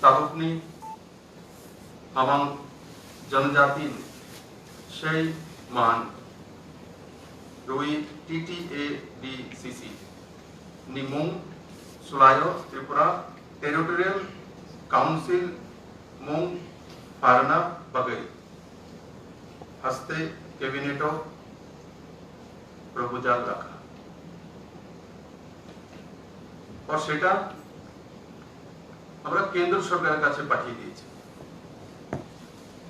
तारुकनी among जनजाति Shei Man Rui TTABCC Nimung Sulayo Tripura Territorial Council Mung Parana Bagai Haste Cabineto proposal রাখা और সেটা আমরা কেন্দ্র সরকারের কাছে পাঠিয়ে দিয়েছি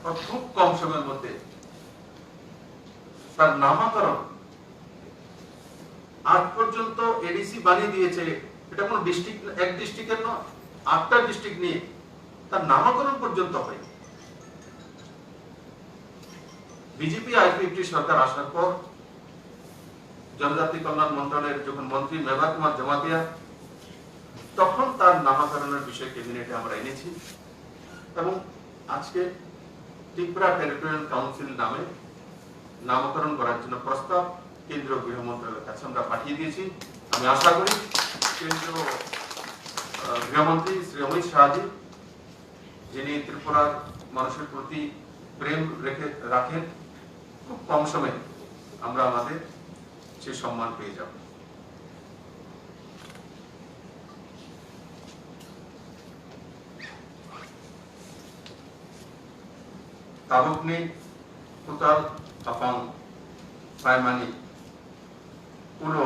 और খুব কম সময়ের মধ্যে তার নামকরণ আজ পর্যন্ত এডিসি বানিয়ে দিয়েছে। এটা কোন ডিস্ট্রিক্ট এক ডিস্ট্রিক্টের নয়, 8টা ডিস্ট্রিক্ট নিয়ে তার নামকরণ পর্যন্ত হয়। বিজেপি আইপিএফটি সরকার আসার পর जनजाति कल्याण मंत्रालय যখন মন্ত্রী মেঘা কুমার জমাতিয়া তখন তার নামকরণের বিষয় ক্যাবিনেটে আমরা এনেছি এবং আজকে ত্রিপুরা টেরিটোরিয়াল কাউন্সিল নামে নামকরণ করার জন্য প্রস্তাব কেন্দ্রীয় গৃহ মন্ত্রণালয়ের কাছে আমরা পাঠিয়ে দিয়েছি। আমি আশা করি কেন্দ্রীয় গৃহমন্ত্রী শ্রী অমিত শাহজি যিনি ত্রিপুরার মানুষের প্রতি প্রেম রাখেন খুব কম সময়ে আমরা আমাদের সে সম্মান পেয়ে যাব। তাবুকনি পুতাল আপাং পাইমানি পুলো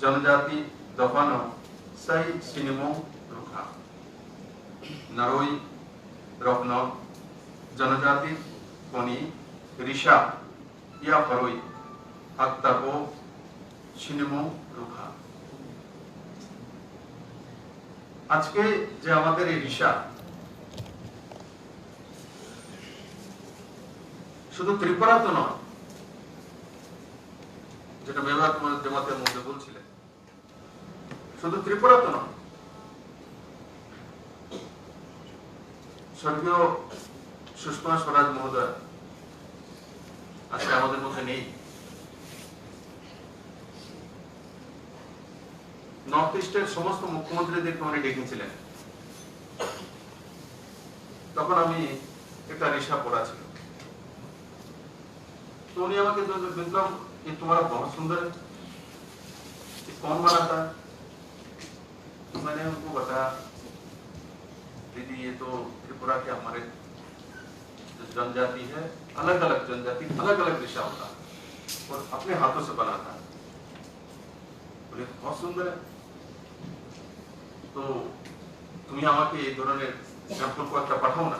জনজাতি দফানো সাই সিনেমো রুখা নারই রত্ন জনজাতি কোনি ঋষা ইয়া ফরই আক্তাবো সিনেমো রুখা। আজকে যে আমাদের এই ঋষা শুধু ত্রিপুরা তো নয়, যেটা মেঘা কুমার জমাতের মধ্যে বলছিলেন, শুধু ত্রিপুরা তো নয়, স্বর্গীয় সুষমা স্বরাজ মহোদয় আজকে আমাদের মধ্যে নেই। নর্থ ইস্টের সমস্ত মুখ্যমন্ত্রীদেরকে উনি ডেকেছিলেন, তখন আমি একটা ঋষা পড়া ছিল, तो उन्हें আমাকে দেখলাম ये तुम्हारा बहुत सुंदर है, ये कौन बना था? तो मैंने उनको बताया दीदी ये तो त्रिपुरा के हमारे जनजाति है, अलग अलग जनजाति अलग अलग ऋषा होता है और अपने हाथों से बनाता है। बोले बहुत सुंदर है, तो তুমি আমাকে এই ধরনের স্যাম্পল কয়েকটা পাঠাও না।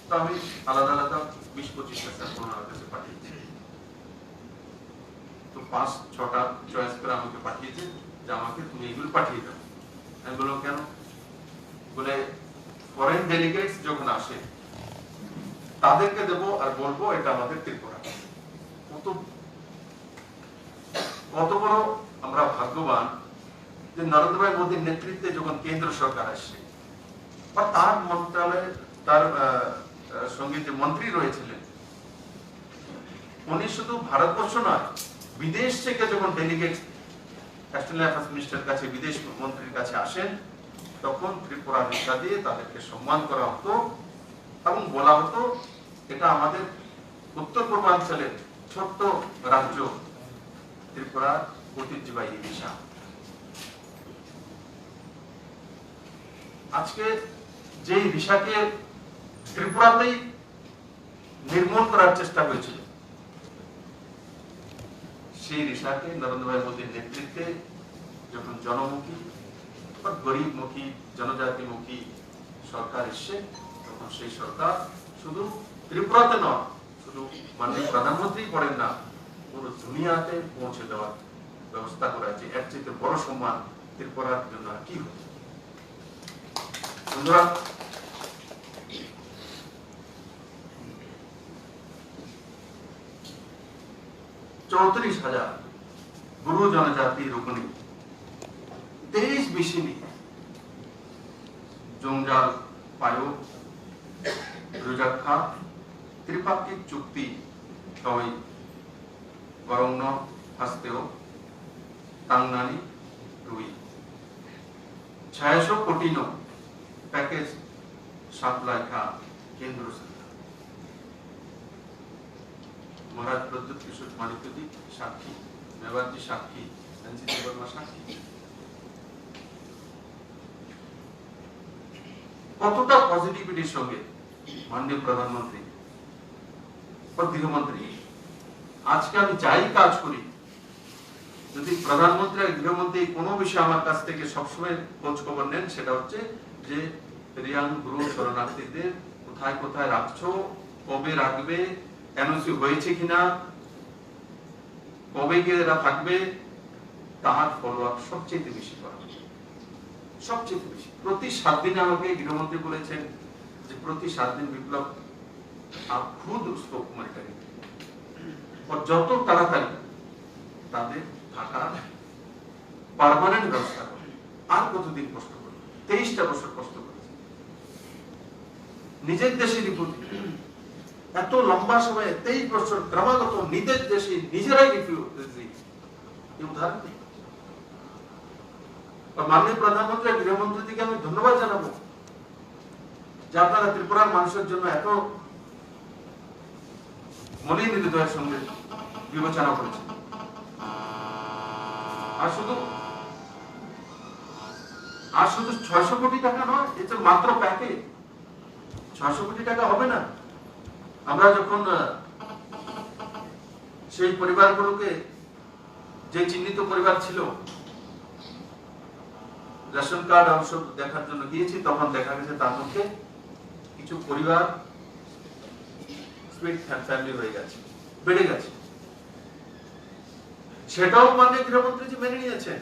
তো আমি আলাদা আলাদা 20-25টা স্যাম্পল ওনার কাছে পাঠিয়েছি। তো 5-6টা চয়েস করে আমাকে পাঠিয়েছে যে আমাকে তুমি এগুলো পাঠিয়ে দাও। আমি বললাম কেন? বলে ফরেন ডেলিগেটস যখন আসে তাদেরকে দেবো আর বলবো এটা আমাদের ত্রিপুরা। কত বড় আমরা ভাগ্যবান যে নরেন্দ্র ভাই মোদীর নেতৃত্বে যখন কেন্দ্র সরকার আসছে বা তার মন্ত্রণালয়ে তার সঙ্গে যে মন্ত্রী রয়েছিলেন উনি শুধু ভারতবর্ষ নয় বিদেশ থেকে যখন ডেলিগেট এক্সটার্নাল অ্যাফেয়ার্স মিনিস্টার কাছে বিদেশ মন্ত্রীর কাছে আসেন তখন ত্রিপুরা ঋষা দিয়ে তাদেরকে সম্মান করা হতো এবং বলা হতো এটা আমাদের উত্তর পূর্বাঞ্চলের ছোট্ট রাজ্য ত্রিপুরার ঐতিহ্যবাহী ঋষা। আজকে যে ঋষাকে ত্রিপুরাতেই নির্মূল করার চেষ্টা হয়েছিল সেই ঋষাকে নরেন্দ্র ভাই মোদীর নেতৃত্বে যখন জনমুখী বা গরিবমুখী জনজাতিমুখী সরকার এসছে তখন সেই সরকার শুধু ত্রিপুরাতে নয় শুধু মাননীয় প্রধানমন্ত্রী করেন না পুরো দুনিয়াতে পৌঁছে দেওয়ার ব্যবস্থা করা হয়েছে। এর চেয়ে বড় সম্মান ত্রিপুরার জন্য কি হবে? বন্ধুরা चौतीस हजार गुरु जनजाति रुकनी 23 बिशिनी जोंजाल पायो रुजाखा त्रिपाक्षिक चुक्ति तवई वरंगन हस्तेओ तांगनानी रुई 600 कोटी नो पैकेज সাপ্লাই খাত কেন্দ্র সরকার। মহারাজ প্রদ্যুৎ কিশোর মানিকজি সাক্ষী, মেবারজি সাক্ষী, এনসিসি বর্মা সাক্ষী। কতটা পজিটিভিটির সঙ্গে মাননীয় প্রধানমন্ত্রী ও গৃহমন্ত্রী, আজকে আমি যাই কাজ করি, যদি প্রধানমন্ত্রী আর গৃহমন্ত্রী কোনো বিষয় আমার কাছ থেকে সবসময় খোঁজ খবর নেন, সেটা হচ্ছে যে রিয়াং গ্রুপ শরণার্থীদের কোথায় কোথায় রাখছো, কবে রাখবে, এনওসি হয়েছে কিনা, কবে গিয়ে এরা থাকবে, তার ফলো আপ সবচেয়ে বেশি করা, সবচেয়ে বেশি। প্রতি 7 দিনে আমাকে গৃহমন্ত্রী বলেছেন যে প্রতি 7 दिन বিপ্লব आप खुद उसको मॉनिटरिंग और যত তাড়াতাড়ি তাদের থাকা পার্মানেন্ট ব্যবস্থা করে। আর কতদিন কষ্ট করবে? 23টা বছর কষ্ট করেছে নিজের দেশে রিপোর্ট, এত লম্বা সময়ে 23 বছর ক্রমাগত নিজের দেশে নিজেরাই রিফিউজি, এই উদাহরণ নেই। মাননীয় প্রধানমন্ত্রী গৃহমন্ত্রী থেকে আমি ধন্যবাদ জানাবো যে আপনারা ত্রিপুরার মানুষের জন্য এত মলিন হৃদয়ের সঙ্গে বিবেচনা করেছেন। আর শুধু 600 কোটি টাকা নয়, এটা মাত্র প্যাকেজ। 600 কোটি টাকা হবে না। আমরা যখন সেই পরিবারগুলোকে, যে চিহ্নিত পরিবার ছিল, রেশন কার্ড অবশ্য দেখার জন্য গিয়েছি, তখন দেখা গেছে তার মধ্যে কিছু পরিবার স্প্লিট ফ্যামিলি হয়ে গেছে, বেড়ে গেছে। সেটাও মাননীয় গৃহমন্ত্রী মেনে নিয়েছেন।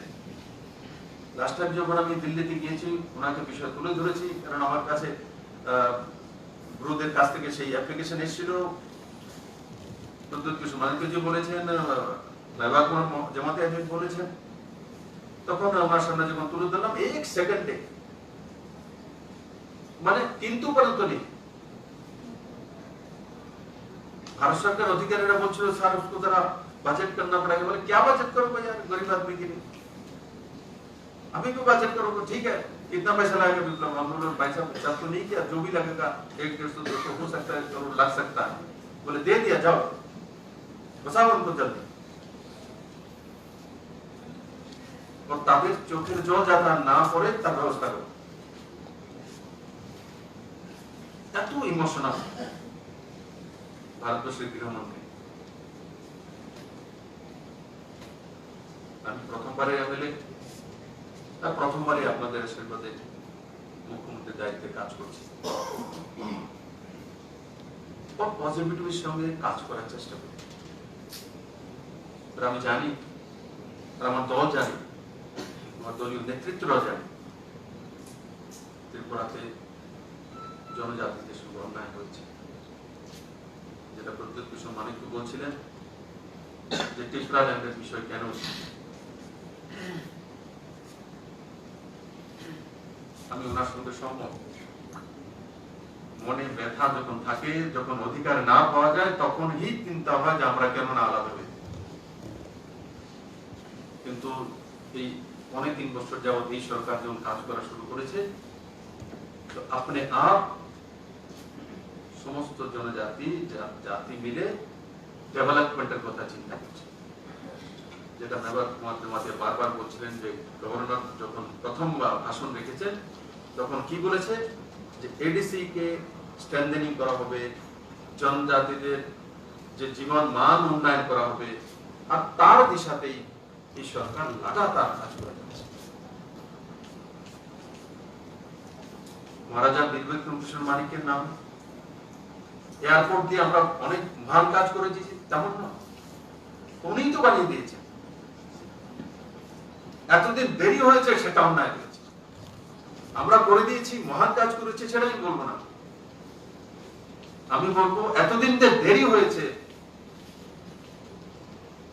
লাস্ট টাইম যখন আমি দিল্লিতে গিয়েছি, ওনাকে বিষয় তুলে ধরেছি, কারণ আমার কাছে ব্রুদের কাছ থেকে সেই অ্যাপ্লিকেশন এসেছিল। প্রদ্যুৎ কিশোর মানিকজি বলেছেন, মেবা কুমার জামাতে আহমেদ বলেছেন, তখন আমার সামনে যখন তুলে ধরলাম, 1 সেকেন্ডে, মানে কিন্তু পর্যন্ত নেই। भारत सरकार अधिकारीরা বলছিল স্যার उसको जरा बजट करना पड़ेगा। बोले क्या बजट करोगे यार गरीब आदमी के लिए, अभी भी बजट करोगे, ठीक है कितना पैसा लगेगा विप्लव? हम लोग पैसा तो नहीं किया, जो भी लगेगा 100, 150, 200 हो सकता है, करोड़ लग सकता है। बोले दे दिया, जाओ बसाओ उनको जल्दी। और তাদের চোখের জল যাতে না পড়ে তার ব্যবস্থা করো। এত ইমোশনাল ভারতবর্ষের গৃহমন্ত্রী। আমি প্রথমবারে এমএলএ, আর প্রথমবারে আপনাদের আশীর্বাদে মুখ্যমন্ত্রীর দায়িত্বে কাজ করছি। পজিটিভিটির সঙ্গে কাজ করার চেষ্টা করি। আমি জানি, আমার দল জানি, আমার দলীয় নেতৃত্বরা জানে, ত্রিপুরাতে জনজাতিদের সঙ্গে অন্যায় হয়েছে। যেটা প্রদ্যুৎ কিশোর মানিকজি বলছিলেন যে ত্রিপুরা ল্যান্ডের বিষয় কেন, আমি ওনার সঙ্গে সহমত। মনে ব্যথা যখন থাকে, যখন অধিকার না পাওয়া যায়, তখনই চিন্তা হয় যে আমরা কেন না আলাদা হই। কিন্তু এই অনেক 3 বছর যাবত এই সরকার যখন কাজ করা শুরু করেছে, তো আপনি আপ সমস্ত জনজাতি জাতি মিলে ডেভেলপমেন্টের কথা চিন্তা করছে। যেটা মেবার কুমার জামাতে বারবার বলছিলেন যে গভর্নর যখন প্রথম ভাষণ রেখেছেন, তখন কি বলেছে যে এডিসি কে স্ট্রেনথেনিং করা হবে, জনজাতিদের যে জীবন মান উন্নয়ন করা হবে, আর তার দিশাতেই এই সরকার লাগাতার কাজ করে যাচ্ছে। মহারাজা বীরবিক্রম কিশোর মানিকের নাম এয়ারপোর্ট দিয়ে আমরা অনেক মহান কাজ করেছি, তেমন না, উনিই তো বানিয়ে দিয়েছেন। এতদিন দেরি হয়েছে সেটা অন্যায় হয়েছে, আমরা করে দিয়েছি, মহান কাজ করেছি সেটাই বলবো না। আমি বলবো এতদিন দেরি হয়েছে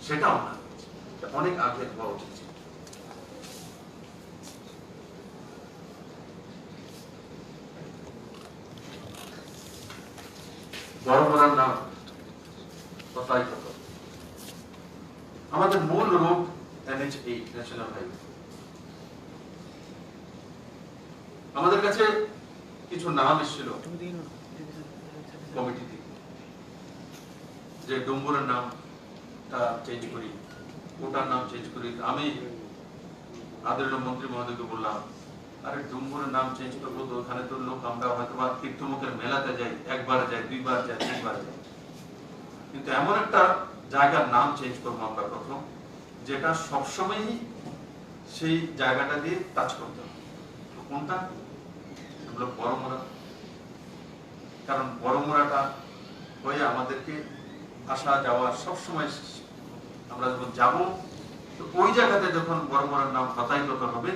সেটা অন্যায় হয়েছে, অনেক আগে হওয়া উচিত। বড় বড় নাম কথাই কথা। আমাদের মূল রোড NH8 ন্যাশনাল হাইওয়ে। আমাদের কাছে কিছু নাম এসেছিল কমিটি থেকে যে ডুম্বুরের নামটা চেঞ্জ করি, ওটার নাম চেঞ্জ করি। আমি আদরণীয় মন্ত্রী মহোদয়কে বললাম, আরে ডুম্বুরের নাম চেঞ্জ করবো তো ওখানে তো লোক, আমরা হয়তো বা তীর্থমুখের মেলাতে যাই, একবার যাই, দুইবার যাই, তিনবার যাই, কিন্তু এমন একটা জায়গার নাম চেঞ্জ করবো আমরা প্রথম, যেটা সবসময়ই সেই জায়গাটা দিয়ে টাচ করতে হবে। কোনটা? হলো বড়মুড়া। কারণ বড়মুড়াটা হয়ে আমাদেরকে আসা যাওয়া সবসময়, আমরা যখন যাব তো ওই জায়গাতে যখন বড়মুড়ার নাম হতাইগত হবে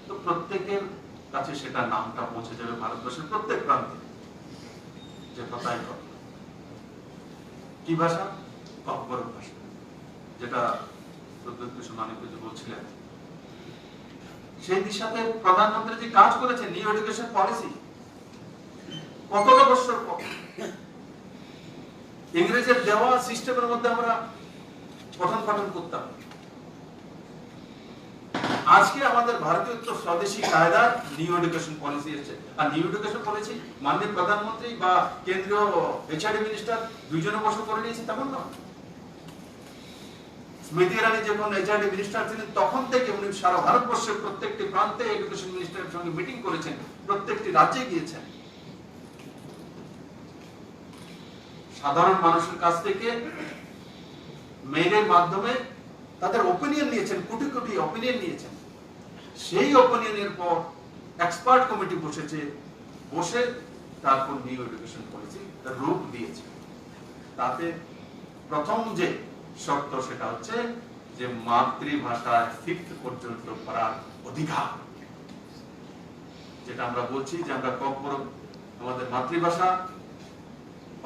তো প্রত্যেকের কাছে সেটা নামটা পৌঁছে যাবে ভারতবর্ষের প্রত্যেক প্রান্তে, যে হতাইগত কি ভাষা? ককবরক ভাষা, যেটা প্রদ্যোৎ কিশোর মানিক বলছিলেন। সেই দিশাতে প্রধানমন্ত্রী যে কাজ করেছেন, নিউ এডুকেশন পলিসি, কতটা বছর পর ইংরেজের দেওয়া সিস্টেমের মধ্যে আমরা পঠন পাঠন করতাম, আজকে আমাদের ভারতীয় তো স্বদেশী কায়দার নিউ এডুকেশন পলিসি এসেছে। আর নিউ এডুকেশন পলিসি মাননীয় প্রধানমন্ত্রী বা কেন্দ্রীয় এইচআরডি মিনিস্টার দুইজনে বসে করে নিয়েছে তেমন নয়। স্মৃতি ইরানি যখন এইচআরডি মিনিস্টার ছিলেন তখন থেকে উনি সারা ভারতবর্ষের প্রত্যেকটি প্রান্তে এডুকেশন মিনিস্টারের সঙ্গে মিটিং করেছেন, প্রত্যেকটি রাজ্যে গিয়েছেন, সাধারণ মানুষের কাছ থেকে মেইলের মাধ্যমে তাদের ওপিনিয়ন নিয়েছেন, কোটি কোটি ওপিনিয়ন নিয়েছেন। সেই ওপিনিয়নের পর এক্সপার্ট কমিটি বসেছে, বসে তারপর নিউ এডুকেশন পলিসি রূপ দিয়েছে। তাতে প্রথম যে শর্ত সেটা হচ্ছে যে মাতৃভাষায় 5th পর্যন্ত পড়ার অধিকার। যেটা আমরা বলছি যে আমরা ককবরক আমাদের মাতৃভাষা,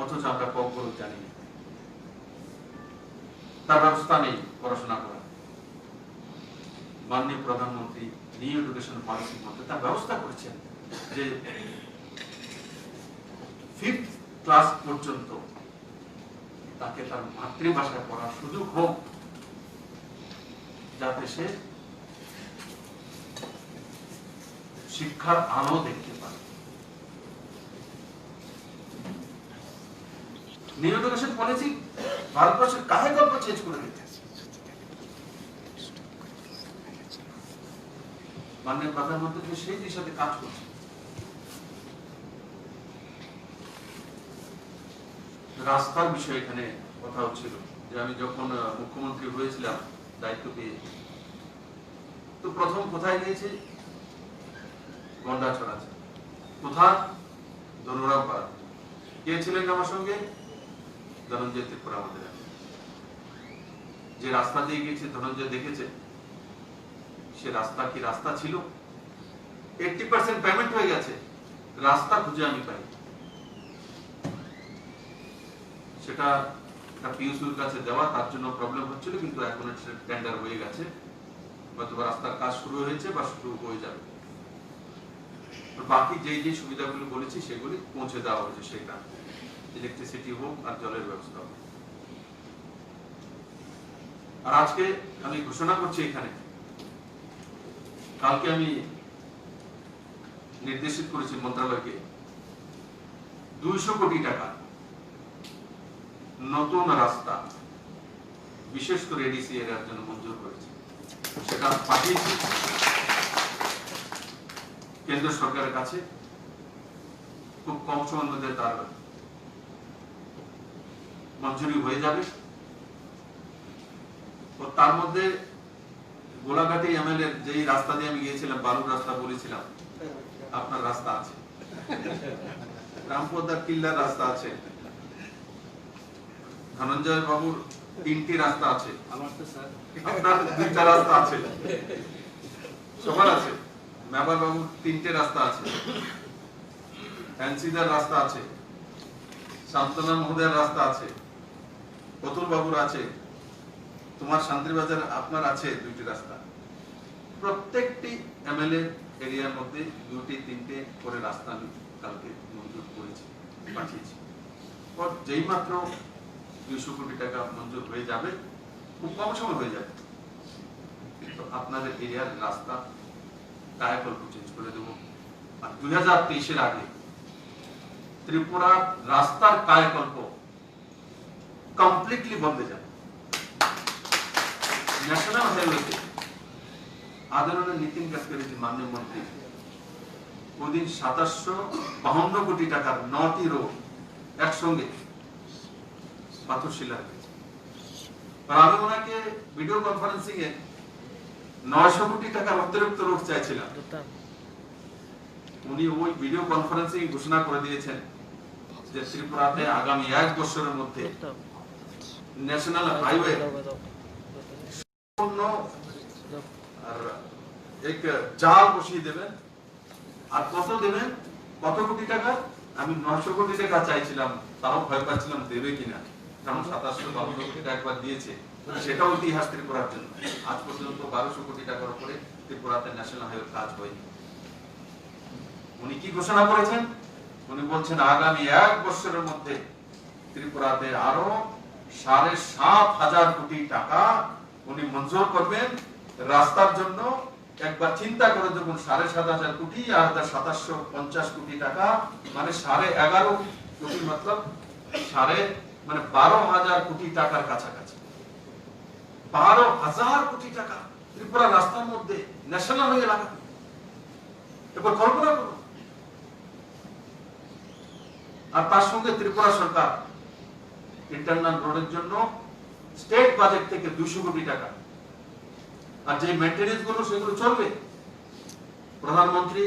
অথচ আমরা ককবরক জানি না, তার ব্যবস্থা নেই পড়াশোনা করা। মাননীয় প্রধানমন্ত্রী নিউ এডুকেশন পলিসির মধ্যে তার ব্যবস্থা করেছেন যে 5th ক্লাস পর্যন্ত তাকে তার মাতৃভাষায় পড়ার সুযোগ হোক, যাতে সে শিক্ষার আলো দেখতে পারে। নিউ এডুকেশন পলিসি ভারতবর্ষের কাহে গল্প চেঞ্জ করে দিতে মাননীয় প্রধানমন্ত্রী সেই দিশাতে কাজ করছে। রাস্তার বিষয়ে এখানে কথা হচ্ছিল যে আমি যখন মুখ্যমন্ত্রী হয়েছিলাম দায়িত্ব পেয়ে, তো প্রথম কোথায় গিয়েছি? গন্ডাছড়া, কোথায়? ধনুরামপাড়া। কে ছিলেন আমার সঙ্গে? ধনঞ্জয় ত্রিপুরা আমাদের। যে রাস্তা দিয়ে গিয়েছে ধনঞ্জয় দেখেছে, সে রাস্তা কি রাস্তা ছিল? 80% পেমেন্ট হয়ে গেছে, রাস্তা খুঁজে আমি পাই। সেটা পিউসির কাছে দেওয়া, তার জন্য প্রবলেম হচ্ছিল, কিন্তু এখন টেন্ডার হয়ে গেছে, হয়তো রাস্তার কাজ শুরু হয়েছে বা শুরু হয়ে যাবে। বাকি যে যে সুবিধাগুলো বলেছি সেগুলি পৌঁছে দেওয়া হয়েছে, সেটা ইলেকট্রিসিটি হোক আর জলের ব্যবস্থা হোক। আর আজকে আমি ঘোষণা করছি এখানে, কালকে আমি নির্দেশিত করেছি মন্ত্রণালয়কে 200 কোটি টাকা নতুন রাস্তা বিশেষ করে এডিসি এরিয়ার জন্য মঞ্জুর করেছে। সেটা পাঠিয়েছি কেন্দ্র সরকারের কাছে, খুব কম সময়ের মধ্যে তার মঞ্জুরি হয়ে যাবে। তো তার মধ্যে গোলাঘাটি এমএলএ যেই রাস্তা দিয়ে আমি গিয়েছিলাম, বালুর রাস্তা বলেছিলাম, আপনার রাস্তা আছে, রামপদার কিল্লার রাস্তা আছে, ধনঞ্জয় বাবুর 3টি রাস্তা আছে, আপনার 2টা রাস্তা আছে, সবার আছে, মেবার বাবুর 3টে রাস্তা আছে, ফ্যান্সিদার রাস্তা আছে, শান্তনা মহোদয়ের রাস্তা আছে, অতুল বাবুর আছে, তোমার শান্তিবাজার আপনার আছে 2টি রাস্তা। প্রত্যেকটি এমএলএ এরিয়ার মধ্যে 2টি 3টে করে রাস্তা আমি কালকে মঞ্জুর করেছি, পাঠিয়েছি। যেই মাত্র 200 কোটি টাকা মঞ্জুর হয়ে যাবে, খুব কম সময় হয়ে যাবে, তো আপনাদের এরিয়ার রাস্তা কায়াকল্প চেঞ্জ করে দেবো। আর 2023-এর আগে ত্রিপুরা রাস্তার কায়াকল্প কমপ্লিটলি বদলে যাবে। ন্যাশনাল হাইওয়েতে আদরণীয় নীতিন গাডকারি জি মাননীয় মন্ত্রী ওদিন 2752 কোটি টাকার 9টি রোড একসঙ্গে পাথর শিলা রেখেছে। আর আমি ওনাকে ভিডিও কনফারেন্সিং এ 900 কোটি টাকার অতিরিক্ত রোড চাইছিলাম। উনি ওই ভিডিও কনফারেন্সিং ঘোষণা করে দিয়েছেন যে ত্রিপুরাতে আগামী 1 বছরের মধ্যে ন্যাশনাল হাইওয়ে আর এক জাল বসিয়ে দেবেন। আর কত দেবেন, কত কোটি টাকা? আমি 900 কোটি টাকা চাইছিলাম, তাও ভয় পাচ্ছিলাম দেবে কিনা, কারণ 2752 কোটি টাকা একবার দিয়েছে, সেটাও ইতিহাস ত্রিপুরার জন্য। আজ পর্যন্ত 1200 কোটি টাকার উপরে ত্রিপুরাতে ন্যাশনাল হাইওয়ে কাজ হয়নি। উনি কি ঘোষণা করেছেন? উনি বলছেন আগামী 1 বছরের মধ্যে ত্রিপুরাতে আরো 7,500 কোটি টাকা উনি মঞ্জুর করবেন রাস্তার জন্য। একবার চিন্তা করে দেখুন, 7,500 কোটি আর 750 কোটি টাকা মানে 11.5 কোটি, মতলব 12,000 কোটি টাকার কাছাকাছি। 12,000 কোটি টাকা ত্রিপুরা রাস্তার মধ্যে ন্যাশনাল হাইওয়ে লাগা। এবার কল্পনা করুন। আর তার সঙ্গে ত্রিপুরা সরকার ইন্টারনাল রোডের জন্য স্টেট বাজেট থেকে 200 কোটি টাকা, আর যে মেইনটেনেন্স গুলো সেগুলো চলবে প্রধানমন্ত্রী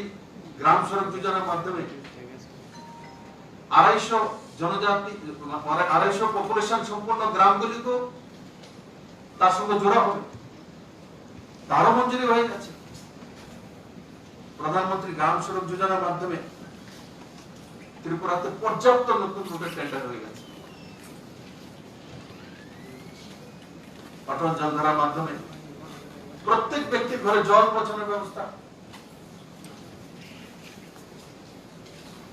গ্রাম সড়ক যোজনার মাধ্যমে। 250 জনজাতি 250 পপুলেশন সম্পন্ন গ্রামগুলি তো তার সঙ্গে জোড়া হবে, তারও মঞ্জুরি হয়ে গেছে। প্রধানমন্ত্রী গ্রাম সড়ক যোজনার মাধ্যমে ত্রিপুরাতে পর্যাপ্ত নতুন রুটের টেন্ডার হয়ে গেছে। অটল জলধারার মাধ্যমে প্রত্যেক ব্যক্তির ঘরে জল পৌঁছানোর ব্যবস্থা।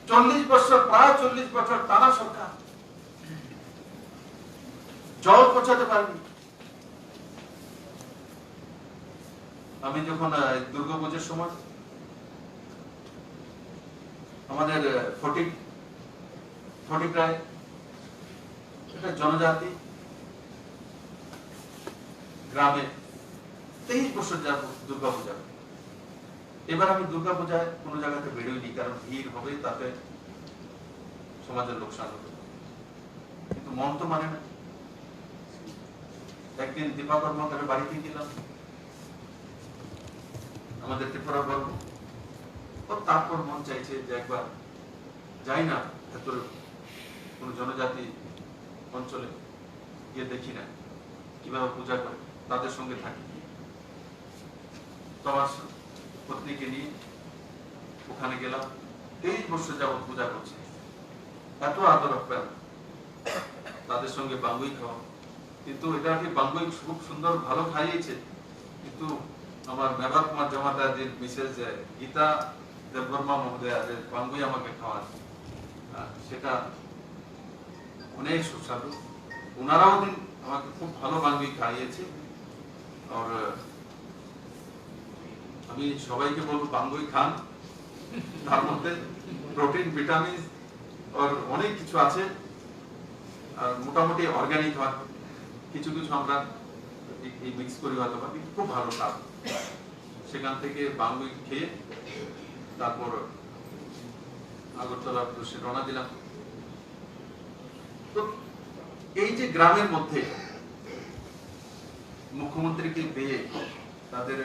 40 বছর, প্রায় 40 বছর টানা সরকার জল পৌঁছাতে পারেনি। আমি যখন দুর্গাপূজার সময় আমাদের ফটিকরায় একটা জনজাতি গ্রামে 23 বছর যাব দুর্গাপূজা। এবার আমি দুর্গাপূজায় কোনো জায়গাতে বেরোইনি, কারণ ভিড় হবে, তাতে সমাজের লোকসান হবে। কিন্তু মন তো মানে না। একদিন দীপা কর্মকারের বাড়িতে গেলাম, আমাদের ত্রিপুরা গর্ব। তারপর মন চাইছে যে একবার যাই না ভেতর কোন জনজাতি অঞ্চলে, গিয়ে দেখি না কিভাবে পূজা করে, তাদের সঙ্গে থাকি। তোমার পত্নীকে নিয়ে ওখানে গেলাম। 23 বছর যাবত পূজা করছে, এত আদর আপ্যায়ন, তাদের সঙ্গে বাঙ্গুই খাওয়া। কিন্তু এটা কি বাঙ্গুই খুব সুন্দর ভালো খাইয়েছে, কিন্তু আমার মেঘা কুমার জমাদারজির মিসেস গীতা দেববর্মা মহোদয়া যে বাঙ্গুই আমাকে খাওয়ান, সেটা অনেক সুস্বাদু। ওনারাও দিন আমাকে খুব ভালো বাঙ্গুই খাইয়েছে। আর আমি সবাইকে বলবো বাঙ্গুই খান, তার মধ্যে প্রোটিন, ভিটামিন আর অনেক কিছু আছে। আর মোটামুটি অর্গানিক হয়, কিছু কিছু আমরা মিক্স করি হয়তো, খুব ভালো কাজ। সেখান থেকে বাঙ্গুই খেয়ে তারপর আগরতলা উদ্দেশ্যে রওনা দিলাম। তো এই যে গ্রামের মধ্যে মুখ্যমন্ত্রীকে পেয়ে তাদের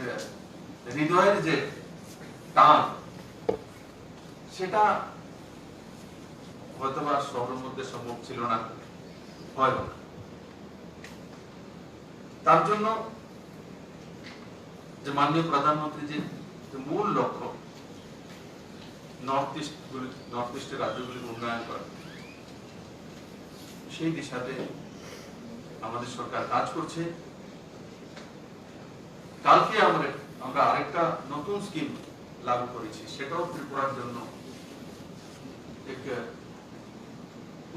হৃদয়ের যে টান, সেটা হয়তোবা শহরের মধ্যে সম্ভব ছিল না, হয় না। তার জন্য যে মাননীয় প্রধানমন্ত্রী যে মূল লক্ষ্য নর্থ ইস্টের রাজ্যগুলির উন্নয়ন করা, সেই দিশাতে আমাদের সরকার কাজ করছে। কালকে আমরা আরেকটা নতুন স্কিম লাগু করেছি, সেটাও ত্রিপুরার জন্য এক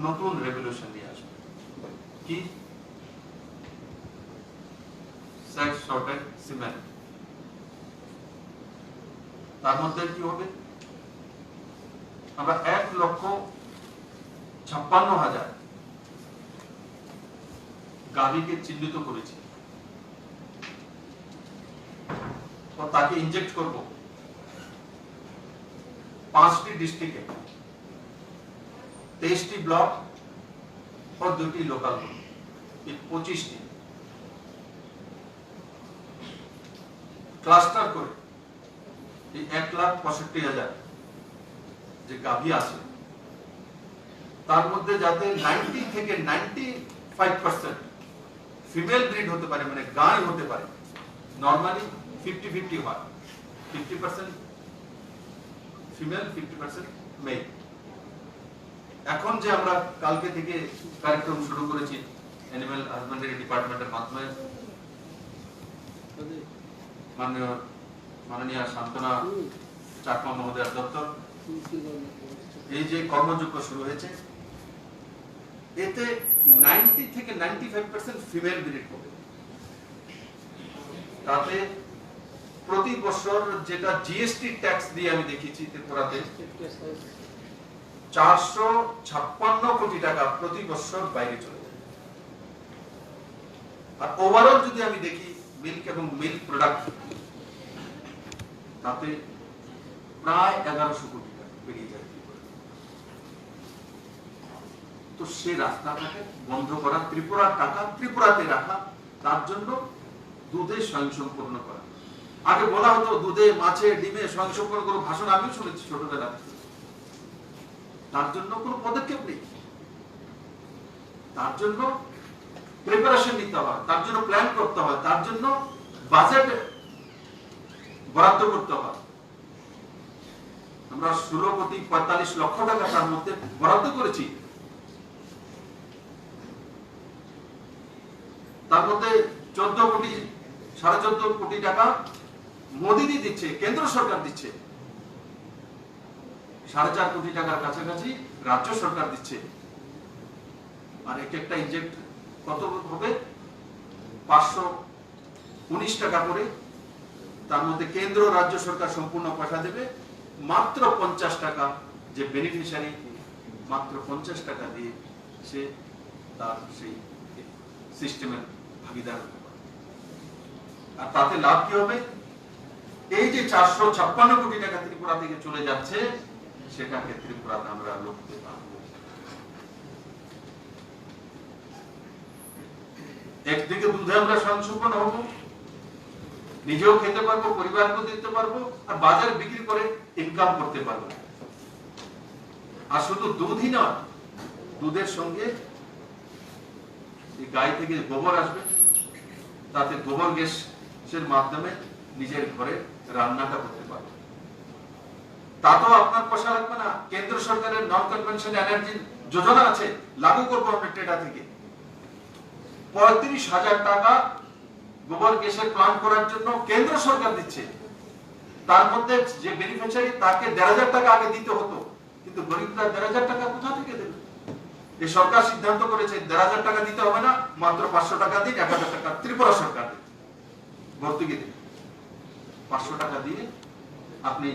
নতুন রেভলিউশন নিয়ে আসবে। কি? সেক্স শর্টেড সিমেন্ট। তার মধ্যে কি হবে? আমরা 1,00,000 56,000 গাভীকে চিহ্নিত করেছি ও তাকে ইনজেক্ট করব 5টি ডিস্ট্রিক্টে, 23টি ব্লক और 2টি লোকাল, 25টি ক্লাস্টার করে এই 1,65,000 যে গাভী আছে তার মধ্যে যাতে 90 থেকে 95% ফিমেল ব্রিড হতে পারে, মানে গাই হতে পারে। নরমালি 50-50 হয়, 50% ফিমেল, 50% মেল। এখন যে আমরা কালকে থেকে কার্যক্রম শুরু করেছি অ্যানিমাল হাজবেন্ডারি ডিপার্টমেন্টের মাধ্যমে, মাননীয় শান্তনা চাকমা মহোদয়ের দপ্তর এই যে কর্মযজ্ঞ শুরু হয়েছে, এতে 90 থেকে 95% ফিমেল ব্রিড হবে। তাতে প্রতি বছর যেটা জিএসটি ট্যাক্স দিয়ে আমি দেখেছি ত্রিপুরাতে 456 কোটি টাকা প্রতি বছর বাইরে চলে যায়। আর ওভারঅল যদি আমি দেখি মিল্ক এবং মিল্ক প্রোডাক্ট, তাতে প্রায় 1100 কোটি টাকা বেরিয়ে যায়। তো সে রাস্তাটাকে বন্ধ করা, ত্রিপুরার টাকা ত্রিপুরাতে রাখা, তার জন্য দুধে স্বয়ংসম্পূর্ণ করা। আগে বলা হতো দুধে, মাছে, ডিমে স্বয়ংসম্পূর্ণ কোনো ভাষণ আমিও শুনেছি ছোটবেলা থেকে। তার জন্য কোনো পদক্ষেপ নেই, তার জন্য প্রিপারেশন নিতে হয়, তার জন্য প্ল্যান করতে হয়, তার জন্য বাজেট বরাদ্দ করতে হয়। আমরা 16,45,00,000 টাকা তার মধ্যে বরাদ্দ করেছি। তার মধ্যে 14.5 কোটি টাকা মোদিজি দিচ্ছে, কেন্দ্র সরকার দিচ্ছে। 4.5 কোটি টাকার কাছাকাছি রাজ্য সরকার দিচ্ছে। আর একটা ইনজেক্ট কত হবে? 519 টাকা করে। তার মধ্যে কেন্দ্র রাজ্য সরকার সম্পূর্ণ পয়সা দেবে, মাত্র 50 টাকা যে বেনিফিশিয়ারি, মাত্র 50 টাকা দিয়ে সে তার সেই সিস্টেমের ভাগিদার হতে পারে। আর তাতে লাভ কি হবে? এই যে 456 কোটি টাকা ত্রিপুরা থেকে চলে যাচ্ছে, সেটাকে ত্রিপুরাতে আমরা লক্ষ্যে পাবো। একদিকে দুধে আমরা স্বয়ংসম্পূর্ণ হব, নিজেও খেতে পারবো, পরিবারকেও দিতে পারবো, আর বাজারে বিক্রি করে ইনকাম করতে পারবো। আর শুধু দুধই নয়, দুধের সঙ্গে গাই থেকে গোবর আসবে, তাতে গোবর গ্যাসের মাধ্যমে নিজের ঘরে রান্নাটা করতে পারবে। তাতেও আপনার পয়সা লাগবে না। কেন্দ্র সরকারের নন কনভেনশনাল এনার্জি যোজনা আছে, লাগু করবো আমরা টেটা থেকে। 35,000 টাকা গোবর গ্যাসের প্ল্যান্ট করার জন্য কেন্দ্র সরকার দিচ্ছে। তার মধ্যে যে বেনিফিশিয়ারি, তাকে 1,500 টাকা আগে দিতে হতো, কিন্তু গরিবরা 1,500 টাকা কোথা থেকে দেবে? এই সরকার সিদ্ধান্ত করেছে 1,500 টাকা দিতে হবে না, মাত্র 500 টাকা দিন, 1,000 টাকা ত্রিপুরা সরকার দেবে, ভর্তুকি দেবে। 500 টাকা দিয়ে আপনি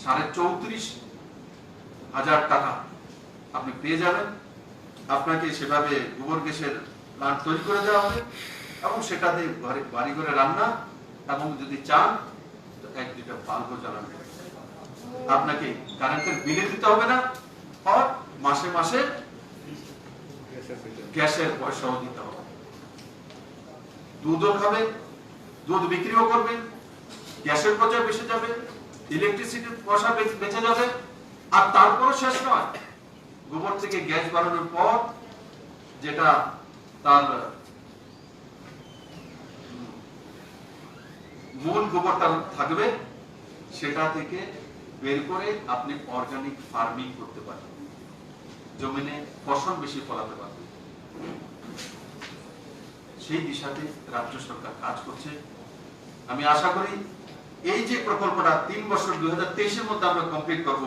34,500 টাকা আপনি পেয়ে যাবেন। আপনাকে সেভাবে গোবর গ্যাসের প্ল্যান্ট তৈরি করে দেওয়া হবে, এবং সেটাতে ঘরে বাড়ি করে রান্না, এবং যদি চান তো 1-2টা বাল্বও জ্বালানো যাবে। আপনাকে কারেন্টের বিলে দিতে হবে না, আর মাসে মাসে গ্যাসের পয়সাও দিতে হবে। দুধও খাবেন, দুধ বিক্রিও করবেন, গ্যাসের পয়সা বেঁচে যাবে, ইলেকট্রিসিটির পয়সা বেঁচে যাবে। আর তারপরও শেষ নয়, গোবর থেকে গ্যাস বানানোর পর যেটা তার মূল গোবরটা থাকবে, সেটা থেকে বের করে আপনি অর্গানিক ফার্মিং করতে পারবেন, জমিনে ফসল বেশি ফলাতে পারবেন। সেই দিশাতে রাজ্য সরকার কাজ করছে। আমি আশা করি এই যে প্রকল্পটা 3 বছর 2023-এর মধ্যে আমরা কমপ্লিট করব,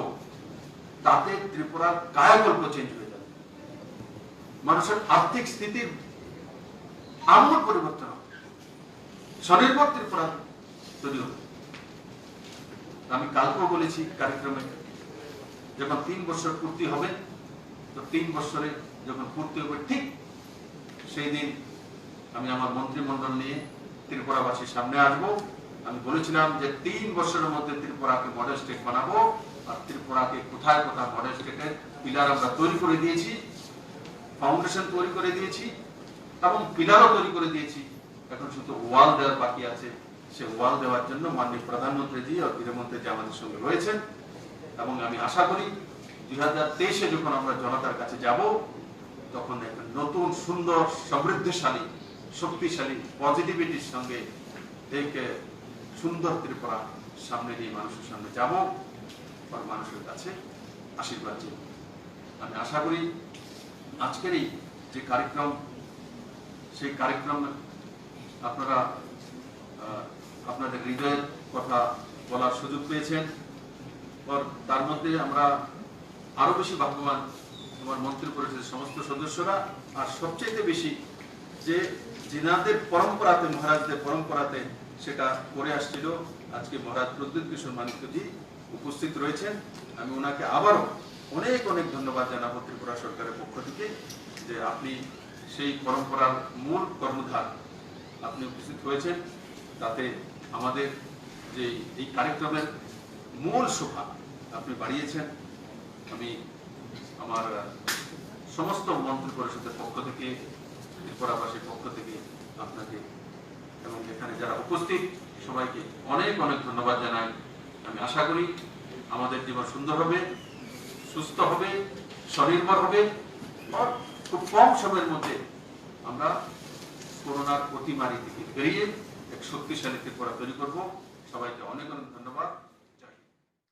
তাতে ত্রিপুরার কায়াকল্প চেঞ্জ হয়ে যাবে, মানুষের আর্থিক স্থিতির আমূল পরিবর্তন হবে, স্বনির্ভর ত্রিপুরা তৈরি হবে। আমি কালকেও বলেছি কার্যক্রমে, যখন 3 বছর পূর্তি হবে তো 3 বছরে যখন পূর্তি হবে ঠিক সেই দিন আমি আমার মন্ত্রিমণ্ডল নিয়ে ত্রিপুরাবাসীর সামনে আসবো। আমি বলেছিলাম যে 3 বছরের মধ্যে ত্রিপুরাকে মডেল স্টেট বানাবো, আর ত্রিপুরাকে কোথায় কোথায় মডেল স্টেটের পিলার আমরা তৈরি করে দিয়েছি, ফাউন্ডেশন তৈরি করে দিয়েছি এবং পিলারও তৈরি করে দিয়েছি। এখন শুধু ওয়াল দেওয়ার বাকি আছে। সে ওয়াল দেওয়ার জন্য মাননীয় প্রধানমন্ত্রীজি ও গৃহমন্ত্রীজি আমাদের সঙ্গে রয়েছেন এবং আমি আশা করি 2023-এ যখন আমরা জনতার কাছে যাব তখন একটা নতুন সুন্দর সমৃদ্ধশালী শক্তিশালী পজিটিভিটির সঙ্গে এক সুন্দর ত্রিপুরা সামনে নিয়ে মানুষের সামনে যাব আর মানুষের কাছে আশীর্বাদ চাই। আমি আশা করি আজকের এই যে কার্যক্রম সেই কার্যক্রম আপনারা আপনাদের হৃদয়ের কথা বলার সুযোগ পেয়েছেন। তার মধ্যে আমরা আরো বেশি ভাগ্যবান আমার মন্ত্রী পরিষদের সমস্ত সদস্যরা, আর সবচেয়ে বেশি যে জিনাদের পরম্পরাতে মহারাজদের পরম্পরাতে সেটা করে আসছিল। আজকে মহারাজ প্রদ্যুৎ কিশোর মানিক্যজি উপস্থিত রয়েছেন। আমি ওনাকে আবারও অনেক অনেক ধন্যবাদ জানাবো ত্রিপুরা সরকারের পক্ষ থেকে যে আপনি সেই পরম্পরার মূল কর্ণধার আপনি উপস্থিত হয়েছেন, তাতে আমাদের যে এই কার্যক্রমের মূল শোভা আপনি বাড়িয়েছেন। আমি আমার সমস্ত মন্ত্রী পরিষদের পক্ষ থেকে ত্রিপুরাবাসীর পক্ষ থেকে আপনাকে এবং এখানে যারা উপস্থিত সবাইকে অনেক অনেক ধন্যবাদ জানাই। আমি আশা করি আমাদের জীবন সুন্দর হবে, সুস্থ হবে, স্বনির্ভর হবে আর খুব কম সময়ের মধ্যে আমরা করোনার অতিমারি থেকে বেরিয়ে এক শক্তিশালী ত্রিপুরা তৈরি করব। সবাইকে অনেক অনেক ধন্যবাদ।